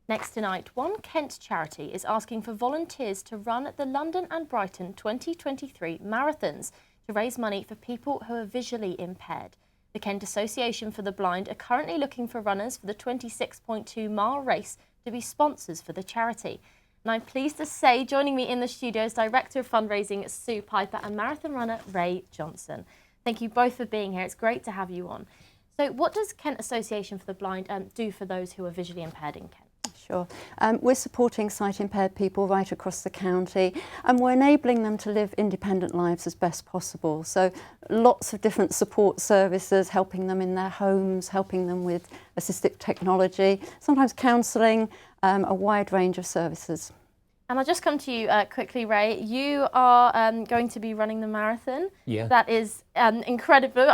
Next tonight, One Kent charity is asking for volunteers to run the London and Brighton 2023 marathons to raise money for people who are visually impaired. The Kent Association for the Blind are currently looking for runners for the 26.2-mile race to be sponsors for the charity. And I'm pleased to say, joining me in the studio is Director of Fundraising Sue Piper and marathon runner Ray Johnson. Thank you both for being here. It's great to have you on. So what does Kent Association for the Blind do for those who are visually impaired in Kent? Sure. We're supporting sight-impaired people right across the county, and we're enabling them to live independent lives as best possible. So lots of different support services, helping them in their homes, helping them with assistive technology, sometimes counselling, a wide range of services. And I'll just come to you quickly, Ray. You are going to be running the marathon. Yeah. That is incredible.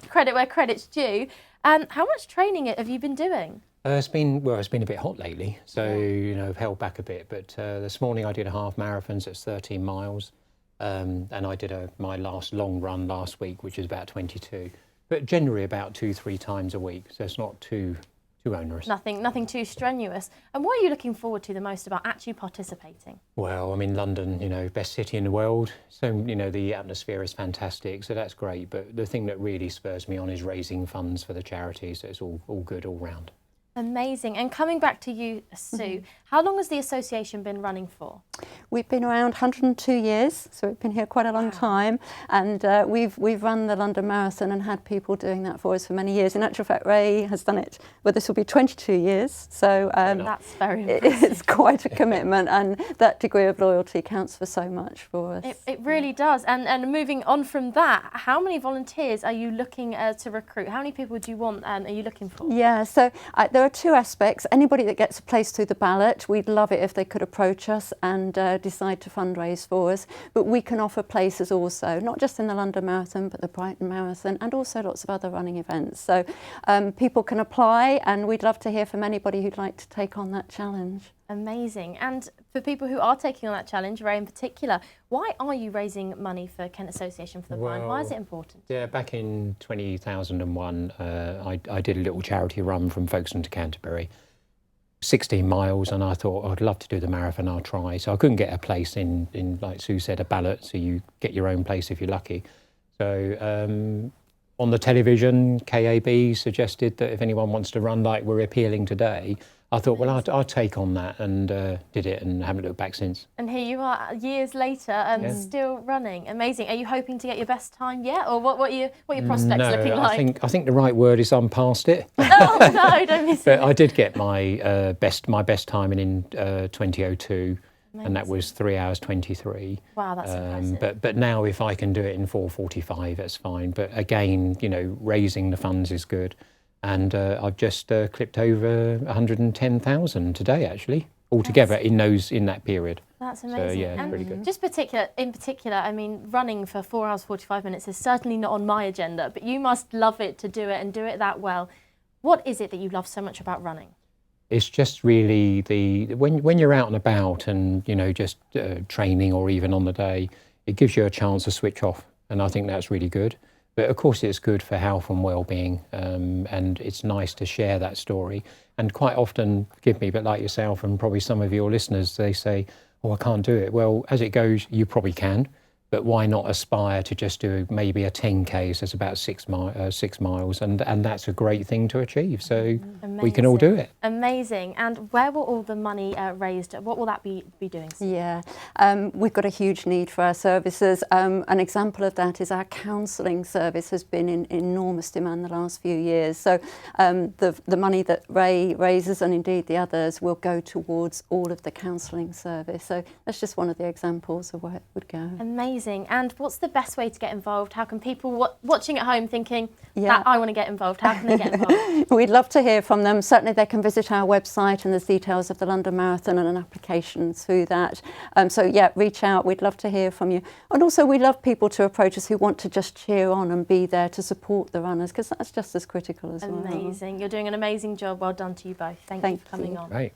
Credit where credit's due. How much training have you been doing? It's been a bit hot lately, so I've held back a bit. But this morning I did a half marathon, so it's 13 miles, and I did my last long run last week, which is about 22. But generally about 2-3 times a week, so it's not too onerous. Nothing too strenuous. And what are you looking forward to the most about actually participating? Well, I mean, London, best city in the world, so the atmosphere is fantastic, so that's great. But the thing that really spurs me on is raising funds for the charity, so it's all good all round. Amazing. And coming back to you, Sue, how long has the association been running for? We've been around 102 years, so we've been here quite a long time, and we've run the London Marathon and had people doing that for us for many years. In actual fact, Ray has done it, well, this will be 22 years, so that's very impressive. It's quite a commitment, and that degree of loyalty counts for so much for us. It really does. And moving on from that, how many volunteers are you looking to recruit? How many people do you want, are you looking for? Yeah, so there are two aspects. Anybody that gets a place through the ballot, we'd love it if they could approach us and decide to fundraise for us. But we can offer places also, not just in the London Marathon, but the Brighton Marathon, and also lots of other running events. So people can apply, and we'd love to hear from anybody who'd like to take on that challenge. Amazing. And for people who are taking on that challenge, Ray in particular, why are you raising money for Kent Association for the Blind? Why is it important? Yeah, back in 2001, I did a little charity run from Folkestone to Canterbury, 16 miles, and I thought I'd love to do the marathon, I'll try. So I couldn't get a place in like Sue said, a ballot, so you get your own place if you're lucky. So on the television, KAB suggested that if anyone wants to run like we're appealing today, I thought, well, I'll take on that, and did it, and haven't looked back since. And here you are, years later, still running. Amazing. Are you hoping to get your best time yet, or what are your prospects looking like? I think the right word is I'm past it. Oh no, don't miss it. But I did get my best time in 2002. Amazing. And that was 3 hours 23. Wow, that's impressive. But now if I can do it in 4:45, that's fine. But again, raising the funds is good. And I've just clipped over 110,000 today, actually, altogether in that period. That's amazing. So, yeah, and pretty good. In particular, I mean, running for 4 hours 45 minutes is certainly not on my agenda, but you must love it to do it and do it that well. What is it that you love so much about running? It's just really when you're out and about and just training or even on the day, it gives you a chance to switch off, and I think that's really good. But of course it's good for health and well-being, and it's nice to share that story. And quite often, forgive me, but like yourself and probably some of your listeners, they say, oh, I can't do it. Well, as it goes, you probably can, but why not aspire to just do maybe a 10K, so it's about 6 miles, and that's a great thing to achieve. So we can all do it. Amazing. And where will all the money raised, what will that be doing? Yeah, we've got a huge need for our services. An example of that is our counselling service has been in enormous demand the last few years. So the money that Ray raises, and indeed the others, will go towards all of the counselling service. So that's just one of the examples of where it would go. Amazing. And what's the best way to get involved? How can people watching at home thinking, that I want to get involved, how can they get involved? We'd love to hear from them. Certainly they can visit our website, and there's details of the London Marathon and an application through that. So yeah, reach out. We'd love to hear from you. And also we love people to approach us who want to just cheer on and be there to support the runners, because that's just as critical as well. Amazing. You're doing an amazing job. Well done to you both. Thank you for coming on. Right.